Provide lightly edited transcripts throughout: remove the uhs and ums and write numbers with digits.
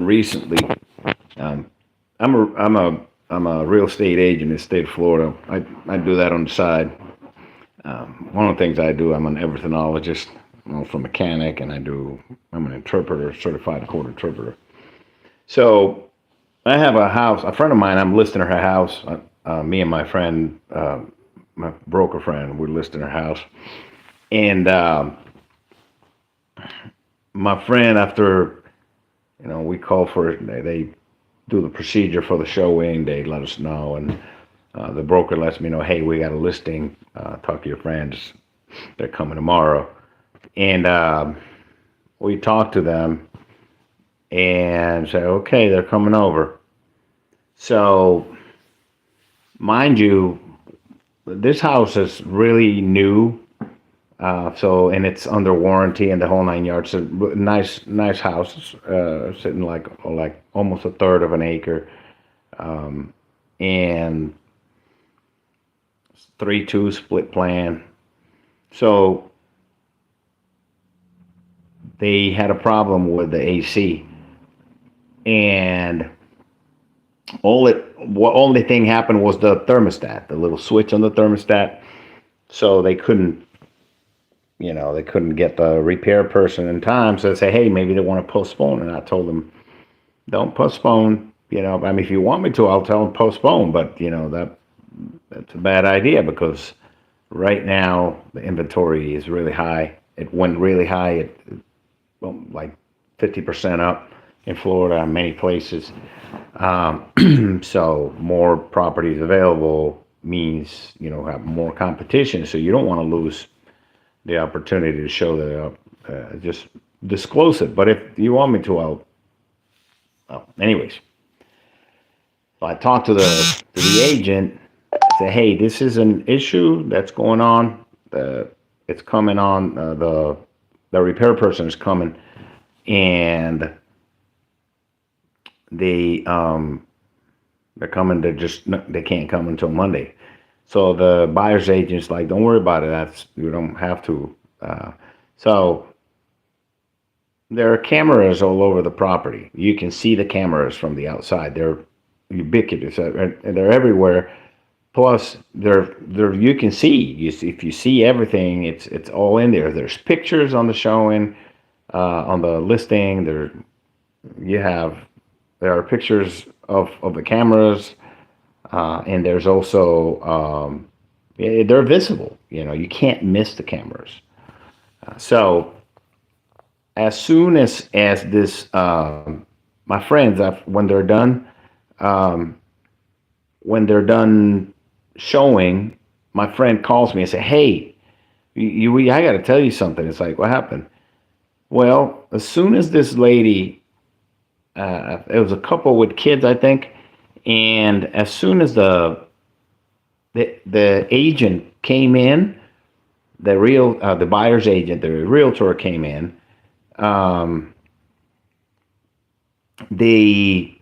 recently. Um, I'm a real estate agent in the state of Florida. I do that on the side. One of the things I do, I'm an everythingologist, from mechanic, and I'm an interpreter, certified court interpreter. So I have a house. A friend of mine, I'm listing her house. Me and my friend, my broker friend, we're listing her house, and my friend, after we call for it, they do the procedure for the showing. They let us know, and the broker lets me know, hey, we got a listing. Talk to your friends. They're coming tomorrow. And we talk to them and say, okay, they're coming over. So, mind you, this house is really new. And it's under warranty and the whole nine yards. It's a nice house, sitting like almost a third of an acre, and 3-2 split plan. So they had a problem with the AC, and what only thing happened was the thermostat, the little switch on the thermostat. So they couldn't get the repair person in time. So they say, hey, maybe they want to postpone. And I told them, don't postpone. I mean, if you want me to, I'll tell them postpone. But that's a bad idea because right now the inventory is really high. It went really high. Well, like 50% up in Florida, many places. So more properties available means have more competition. So you don't want to lose the opportunity to show that. Just disclose it. But if you want me to, anyways. So I talked to the agent. Say, hey, this is an issue that's going on. It's coming on. The repair person is coming, and they they're coming to just they can't come until Monday. So the buyer's agent's like, don't worry about it. You don't have to. So there are cameras all over the property. You can see the cameras from the outside. They're ubiquitous. They're everywhere. Plus, you can see. If you see everything, it's all in there. There's pictures on the showing, on the listing. You have there are pictures of the cameras, and there's also they're visible. You can't miss the cameras. So as soon as this, my friends, um, when they're done showing, my friend calls me and say, "Hey, I got to tell you something." It's like, what happened? Well, as soon as this lady, it was a couple with kids, I think, and as soon as the agent came in, the buyer's agent, the realtor came in, um, they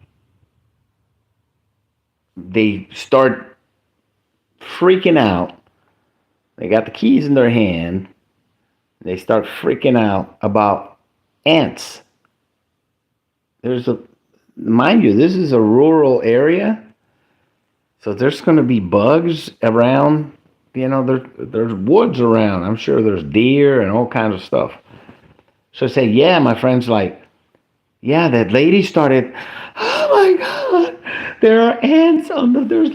they start freaking out. They got the keys in their hand. They start freaking out about ants. There's a Mind you, this is a rural area, so there's going to be bugs around. There's woods around. I'm sure there's deer and all kinds of stuff. So I say, yeah, my friend's like, yeah, that lady started. Oh my God, there are ants on look, there's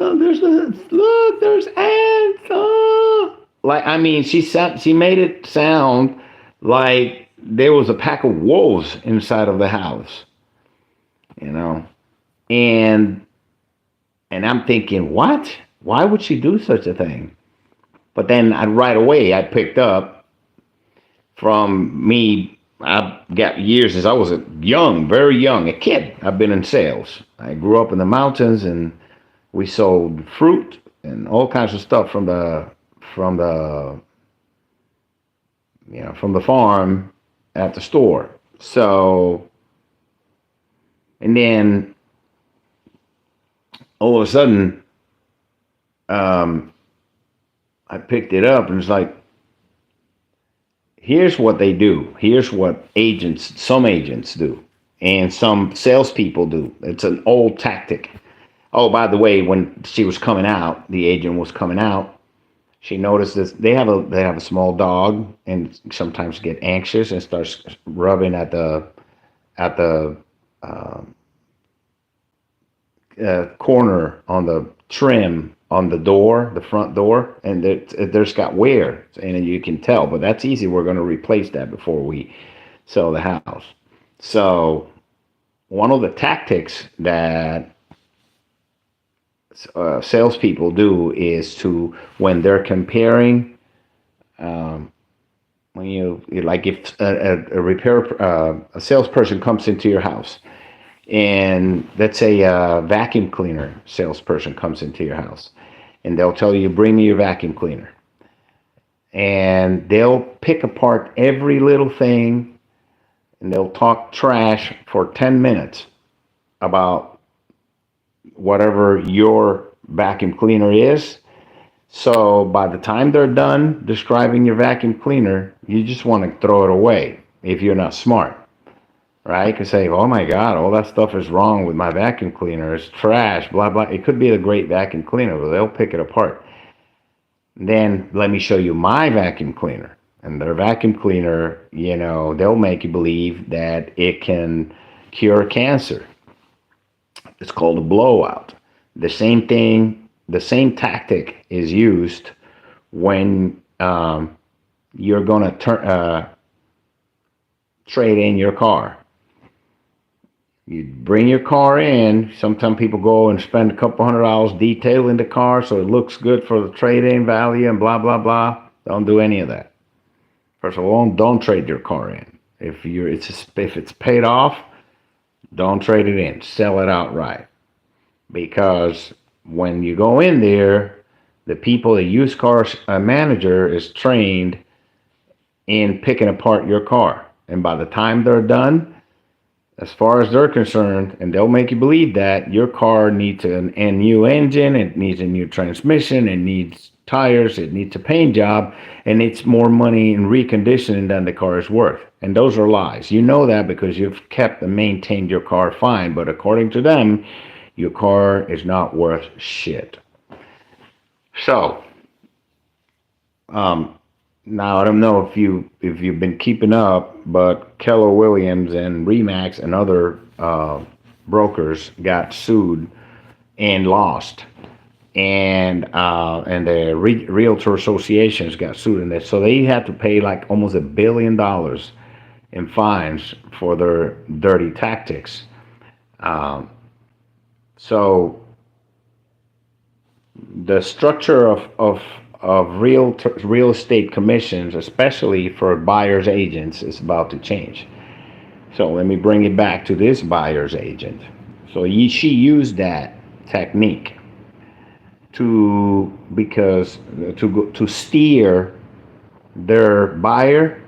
ants. Oh. Like, I mean, she made it sound like there was a pack of wolves inside of the house, you know. And I'm thinking, what? Why would she do such a thing? But then right away I picked up from me. I've got years since I was very young, a kid. I've been in sales. I grew up in the mountains, and we sold fruit and all kinds of stuff from the from the farm at the store. So, and then all of a sudden, um, I picked it up, and it's like, here's what they do. Here's what some agents do. and some salespeople do. It's an old tactic. Oh, by the way, when she was coming out, the agent was coming out. She noticed this. They have a small dog, and sometimes get anxious and starts rubbing at the uh, corner on the trim on the door, the front door, and there's got wear, and you can tell. But that's easy. We're going to replace that before we sell the house. So one of the tactics that salespeople do is to, when they're comparing, um, when like if a salesperson comes into your house, and let's say a vacuum cleaner salesperson comes into your house, and they'll tell you, bring me your vacuum cleaner, and they'll pick apart every little thing, and they'll talk trash for 10 minutes about whatever your vacuum cleaner is. So by the time they're done describing your vacuum cleaner, you just want to throw it away if you're not smart, right? You can say, oh my God, all that stuff is wrong with my vacuum cleaner. It's trash, blah, blah. It could be a great vacuum cleaner, but they'll pick it apart. Then let me show you my vacuum cleaner. And their vacuum cleaner, they'll make you believe that it can cure cancer. It's called a blowout. The same thing, the same tactic is used when you're going to trade in your car. You bring your car in. Sometimes people go and spend a couple $100 detailing the car so it looks good for the trade-in value and blah, blah, blah. Don't do any of that. First of all, don't trade your car in. If it's paid off, don't trade it in. Sell it outright. Because when you go in there, the used car manager is trained in picking apart your car. And by the time they're done, as far as they're concerned, and they'll make you believe that your car needs a new engine, it needs a new transmission, it needs tires, it needs a paint job, and it's more money in reconditioning than the car is worth. And those are lies. You know that because you've kept and maintained your car fine, but according to them, your car is not worth shit. So, now I don't know if you've been keeping up, but Keller Williams and Remax and other brokers got sued and lost, and the realtor associations got sued in this, so they had to pay like almost $1 billion in fines for their dirty tactics. So the structure of real estate commissions, especially for buyer's agents, is about to change. So let me bring it back to this buyer's agent. So she used that technique to steer their buyer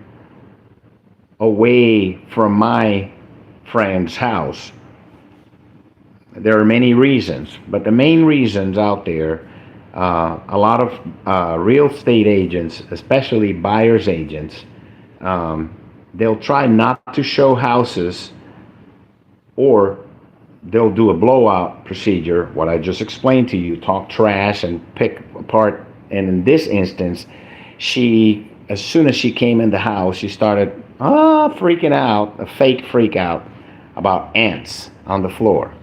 away from my friend's house. There are many reasons, but the main reasons out there, a lot of real estate agents, especially buyer's agents, they'll try not to show houses, or they'll do a blowout procedure, what I just explained to you, talk trash and pick apart. And in this instance, as soon as she came in the house, she started freaking out, a fake freak out about ants on the floor.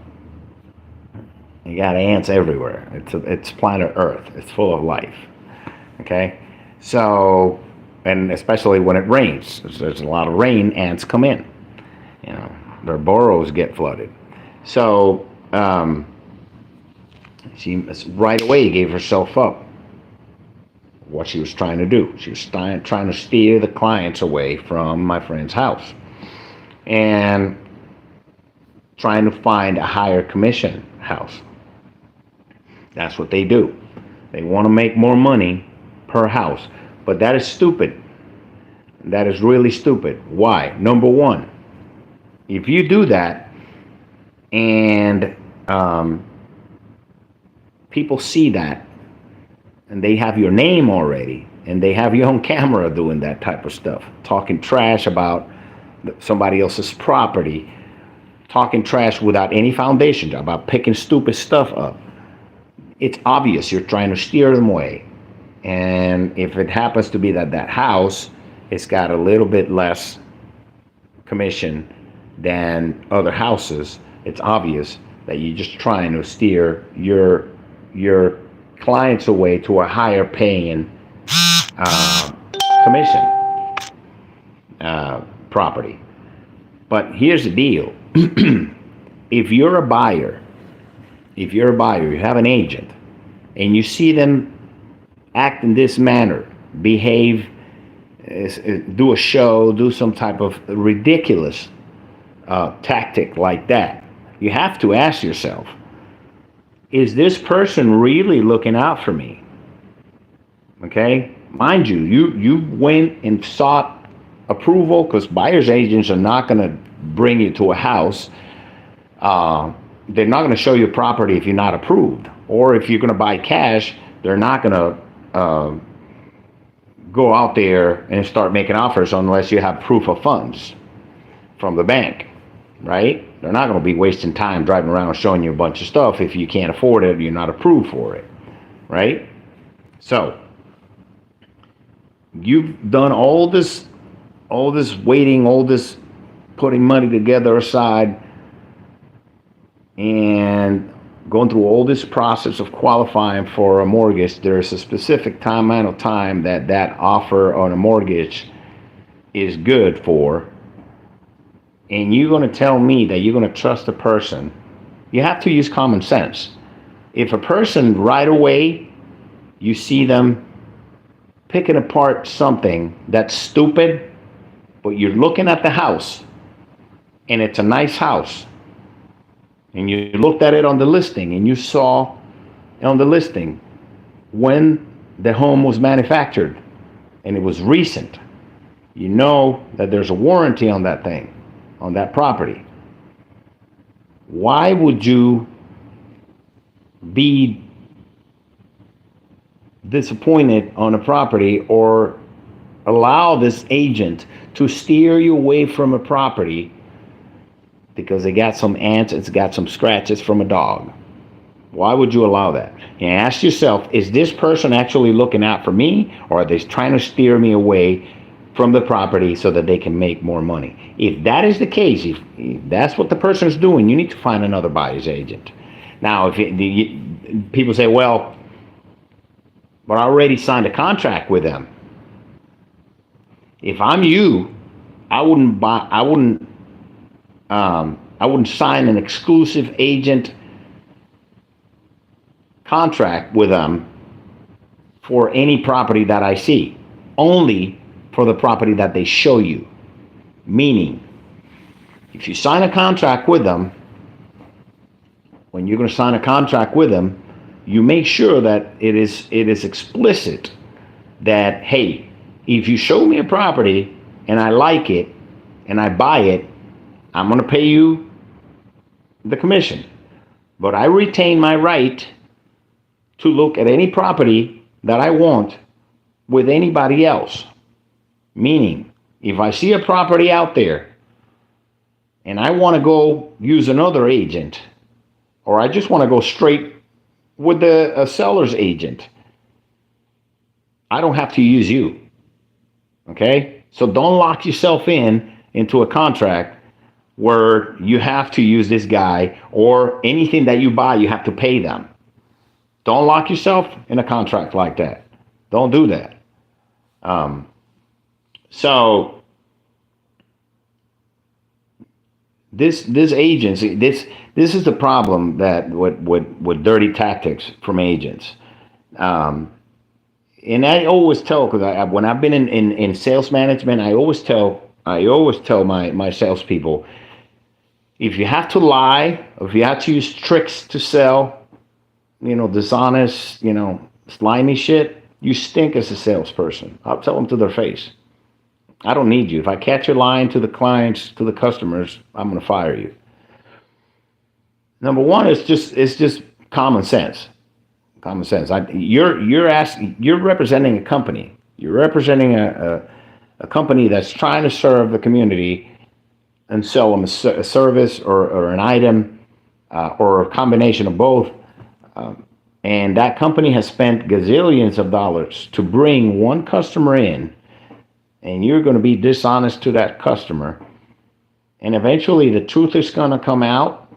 You got ants everywhere. It's planet Earth. It's full of life. Okay? So, and especially when it rains, there's a lot of rain, ants come in. Their burrows get flooded. So, she right away gave herself up what she was trying to do. She was trying to steer the clients away from my friend's house and trying to find a higher commission house. That's what they do. They want to make more money per house. But that is stupid. That is really stupid. Why? Number one, if you do that and people see that and they have your name already and they have you on camera doing that type of stuff, talking trash about somebody else's property, talking trash without any foundation, about picking stupid stuff up, it's obvious you're trying to steer them away. And if it happens to be that that house, it's got a little bit less commission than other houses, it's obvious that you're just trying to steer your clients away to a higher paying uh, commission property. But here's the deal: if you're a buyer, you have an agent, and you see them act in this manner, behave, do a show, do some type of ridiculous tactic like that, you have to ask yourself, is this person really looking out for me? Okay? Mind you, you went and sought approval, because buyer's agents are not going to bring you to a house. They're not going to show you a property if you're not approved. Or if you're going to buy cash, they're not going to go out there and start making offers unless you have proof of funds from the bank, right? They're not going to be wasting time driving around showing you a bunch of stuff if you can't afford it or you're not approved for it, right? So you've done all this waiting, all this putting money together aside, and going through all this process of qualifying for a mortgage. There's a specific amount of time that that offer on a mortgage is good for, and you're going to tell me that you're going to trust a person. You have to use common sense. If a person right away, you see them picking apart something that's stupid, but you're looking at the house and it's a nice house, and you looked at it on the listing and you saw on the listing when the home was manufactured and it was recent, you know that there's a warranty on that thing, on that property. Why would you be disappointed on a property or allow this agent to steer you away from a property because they got some ants, it's got some scratches from a dog? Why would you allow that? And ask yourself, is this person actually looking out for me, or are they trying to steer me away from the property so that they can make more money? If that is the case, if that's what the person is doing, you need to find another buyer's agent. Now, people say, well, but I already signed a contract with them. If I'm you, I wouldn't sign an exclusive agent contract with them for any property that I see, only for the property that they show you. Meaning, if you sign a contract with them, when you're going to sign a contract with them, you make sure that it is explicit that, hey, if you show me a property and I like it and I buy it, I'm going to pay you the commission. But I retain my right to look at any property that I want with anybody else. Meaning, if I see a property out there and I want to go use another agent, or I just want to go straight with a seller's agent, I don't have to use you. Okay? So don't lock yourself into a contract where you have to use this guy, or anything that you buy, you have to pay them. Don't lock yourself in a contract like that. Don't do that. So this agency, this is the problem that with dirty tactics from agents. And I always tell, because when I've been in sales management, I always tell my salespeople, if you have to lie, or if you have to use tricks to sell, dishonest, slimy shit, you stink as a salesperson. I'll tell them to their face. I don't need you. If I catch you lying to the clients, to the customers, I'm going to fire you. Number one is just common sense. Common sense. You're representing a company. You're representing a company that's trying to serve the community and sell them a service or an item or a combination of both. And that company has spent gazillions of dollars to bring one customer in, and you're going to be dishonest to that customer. And eventually the truth is going to come out,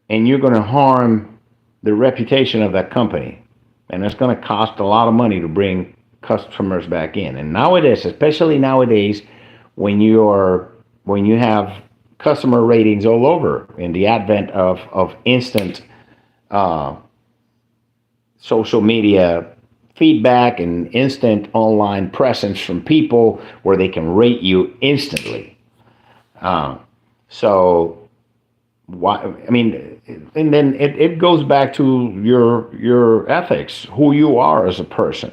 and you're going to harm the reputation of that company. And it's going to cost a lot of money to bring customers back in. And nowadays, especially nowadays, when you have customer ratings all over in the advent of instant social media feedback and instant online presence from people where they can rate you instantly. So why? I mean, and then it goes back to your ethics, who you are as a person.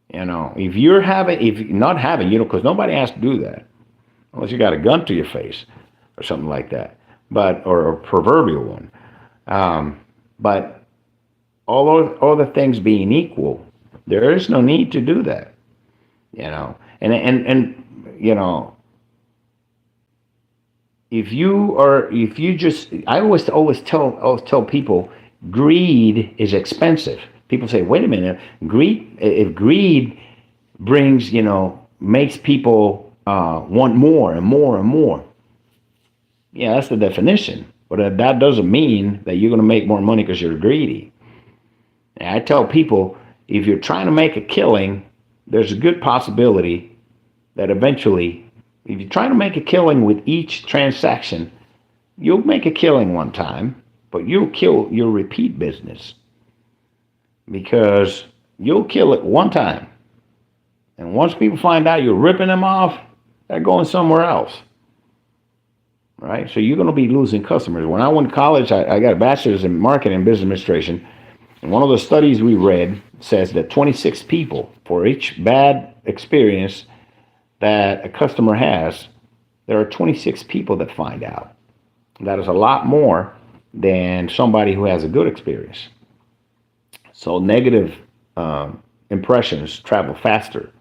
If you're having, if not having, because nobody has to do that unless you got a gun to your face or something like that, or a proverbial one. But all the things being equal, there is no need to do that. And if you just, I always tell people, greed is expensive. People say, wait a minute, if greed brings, makes people want more and more and more. Yeah, that's the definition. But that doesn't mean that you're going to make more money because you're greedy. And I tell people, if you're trying to make a killing, there's a good possibility that eventually, if you're trying to make a killing with each transaction, you'll make a killing one time, but you'll kill your repeat business. Because you'll kill it one time. And once people find out you're ripping them off, they're going somewhere else. Right? So you're going to be losing customers. When I went to college, I got a bachelor's in marketing and business administration. And one of the studies we read says that 26 people for each bad experience that a customer has, there are 26 people that find out. That is a lot more than somebody who has a good experience. So negative impressions travel faster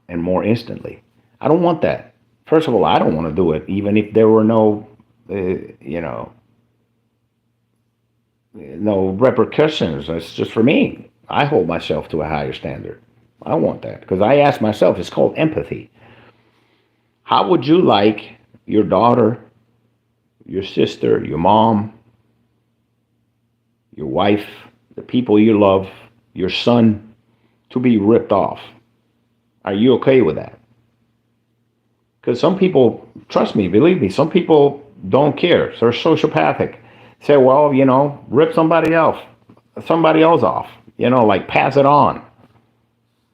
and more instantly. I don't want that. First of all, I don't want to do it, even if there were no repercussions. It's just for me. I hold myself to a higher standard. I don't want that because I ask myself, it's called empathy. How would you like your daughter, your sister, your mom, your wife, the people you love, your son, to be ripped off? Are you okay with that? Because some people, trust me, believe me, some people don't care. They're sociopathic. Say, well, rip somebody else off. Like pass it on.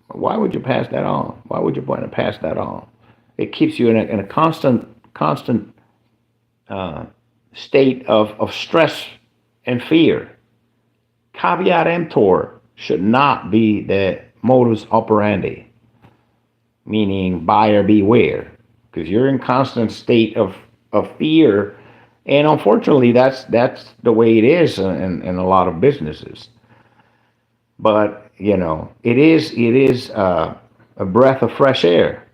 Why would you pass that on? Why would you want to pass that on? It keeps you in a constant state of stress and fear. Caveat emptor should not be the modus operandi, meaning buyer beware, because you're in constant state of fear, and unfortunately, that's the way it is in a lot of businesses. But it is a breath of fresh air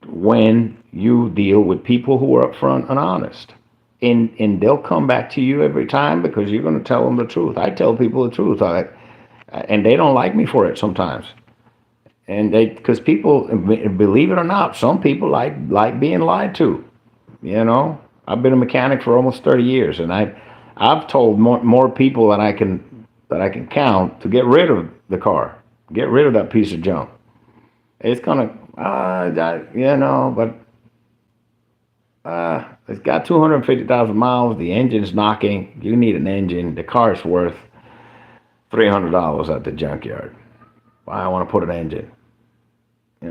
when you deal with people who are upfront and honest. And they'll come back to you every time because you're going to tell them the truth. I tell people the truth, and they don't like me for it sometimes. And because people, believe it or not, some people like being lied to. I've been a mechanic for almost 30 years, and I've told more people than I can count to get rid of the car, get rid of that piece of junk. It's gonna, but it's got 250,000 miles. The engine's knocking. You need an engine. The car's worth $300 at the junkyard. Why I want to put an engine?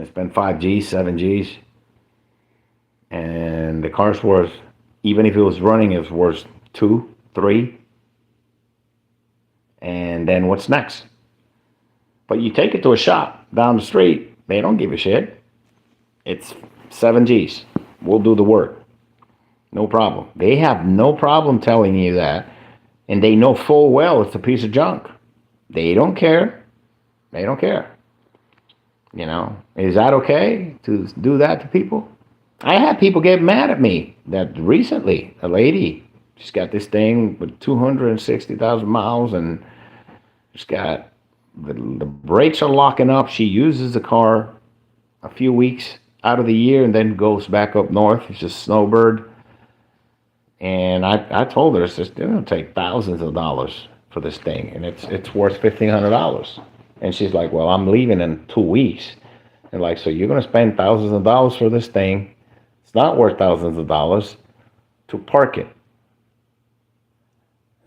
Spend 5 G's, 7 G's, and the car's worth, even if it was running, it's worth 2, 3. And then what's next? But you take it to a shop down the street, they don't give a shit. It's 7 G's. We'll do the work. No problem. They have no problem telling you that, and they know full well it's a piece of junk. They don't care. They don't care. Is that okay to do that to people? I had people get mad at me that recently, a lady, she's got this thing with 260,000 miles and she's got the brakes are locking up. She uses the car a few weeks out of the year and then goes back up north. It's just snowbird. And I told her it's just they're gonna take thousands of dollars for this thing, and it's worth $1,500. And she's like, "Well, I'm leaving in 2 weeks." And like, so you're gonna spend thousands of dollars for this thing? It's not worth thousands of dollars to park it.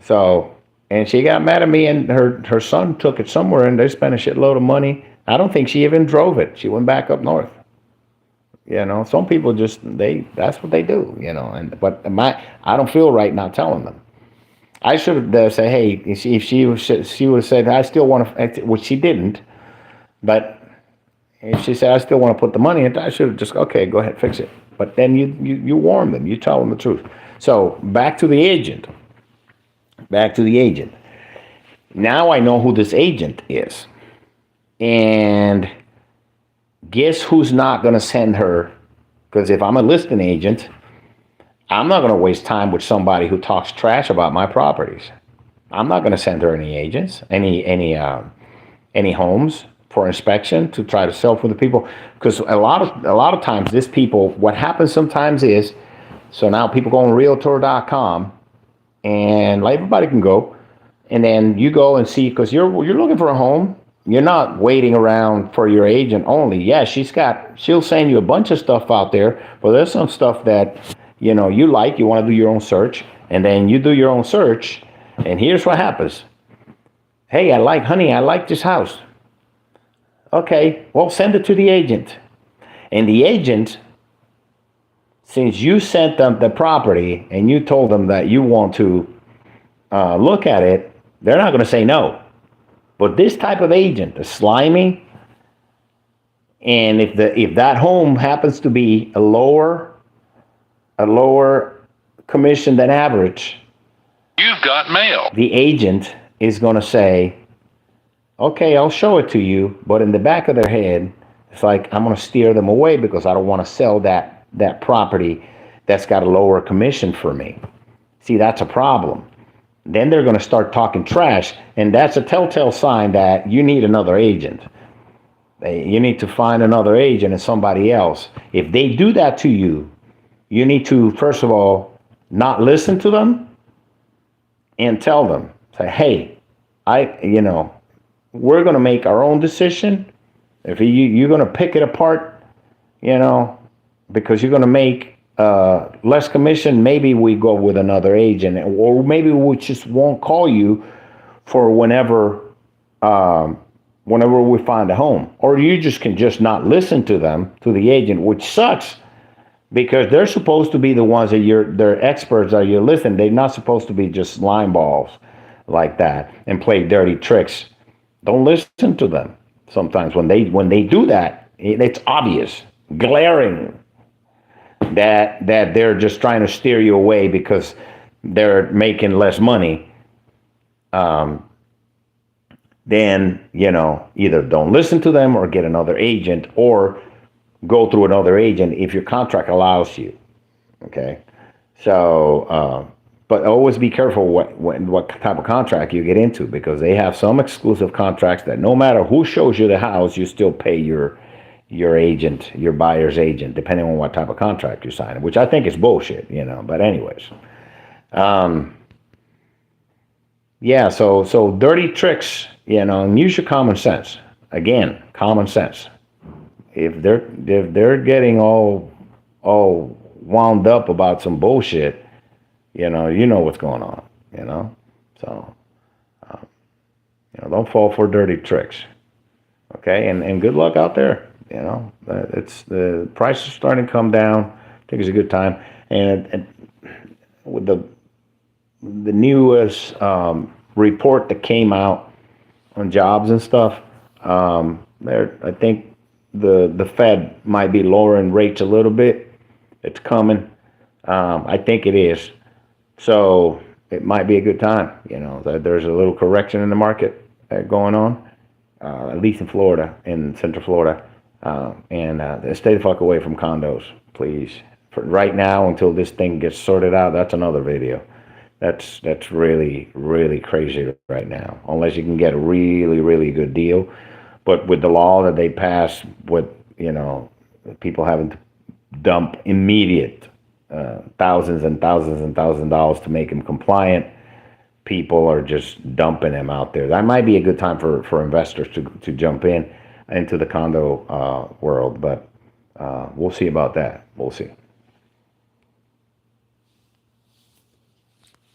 So, and she got mad at me, and her son took it somewhere, and they spent a shitload of money. I don't think she even drove it. She went back up north. Some people just that's what they do. And but I don't feel right not telling them. I should have say, hey, if she would have said, I still want to, which she didn't, but if she said, I still want to put the money in, I should have just, okay, go ahead, fix it. But then you warn them, you tell them the truth. So back to the agent. Back to the agent. Now I know who this agent is. And guess who's not going to send her? Because if I'm a listing agent, I'm not going to waste time with somebody who talks trash about my properties. I'm not going to send her any agents, any homes for inspection to try to sell for the people. Because a lot of times, this people, what happens sometimes is, so now people go on realtor.com, and like everybody can go, and then you go and see, because you're looking for a home. You're not waiting around for your agent only. Yeah, she'll send you a bunch of stuff out there, but there's some stuff that, you like, you want to do your own search, and then you do your own search, and here's what happens. Hey, honey, I like this house. Okay, well, send it to the agent. And the agent, since you sent them the property and you told them that you want to look at it, they're not going to say no. But this type of agent is slimy, and if that home happens to be a lower commission than average, you've got mail. The agent is going to say, "Okay, I'll show it to you," but in the back of their head, it's like, I'm going to steer them away because I don't want to sell that property that's got a lower commission for me. See, that's a problem. Then they're going to start talking trash, and that's a telltale sign that you need another agent. You need to find another agent and somebody else. If they do that to you, you need to, first of all, not listen to them and tell them, say, hey, we're going to make our own decision. If you're going to pick it apart, because you're going to make less commission, maybe we go with another agent, or maybe we just won't call you for whenever we find a home. Or you just can just not listen to them, to the agent, which sucks, because they're supposed to be the ones that they're experts that you're listening. They're not supposed to be just line balls like that and play dirty tricks. Don't listen to them. Sometimes when they do that, it's obvious, glaring, that they're just trying to steer you away because they're making less money. Then, either don't listen to them or get another agent, or go through another agent if your contract allows you. Okay. So, but always be careful what type of contract you get into, because they have some exclusive contracts that no matter who shows you the house, you still pay your agent, your buyer's agent, depending on what type of contract you're signing, which I think is bullshit, But anyways, yeah. So dirty tricks, and use your common sense. Again, common sense. If they're getting all wound up about some bullshit, you know what's going on, So, don't fall for dirty tricks. Okay, and good luck out there. It's the prices starting to come down. I think it's a good time, and with the newest report that came out on jobs and stuff, I think the Fed might be lowering rates a little bit. It's coming. I think it is. So it might be a good time. That there's a little correction in the market going on, at least in Florida, in Central Florida. And stay the fuck away from condos. please. For right now, until this thing gets sorted out, that's another video. That's really really crazy right now. Unless you can get a really good deal, but with the law that they pass, with people having to dump immediate thousands and thousands and thousands of dollars to make them compliant, people are just dumping them out there. That might be a good time for investors to jump in into the condo world, but we'll see about that. We'll see.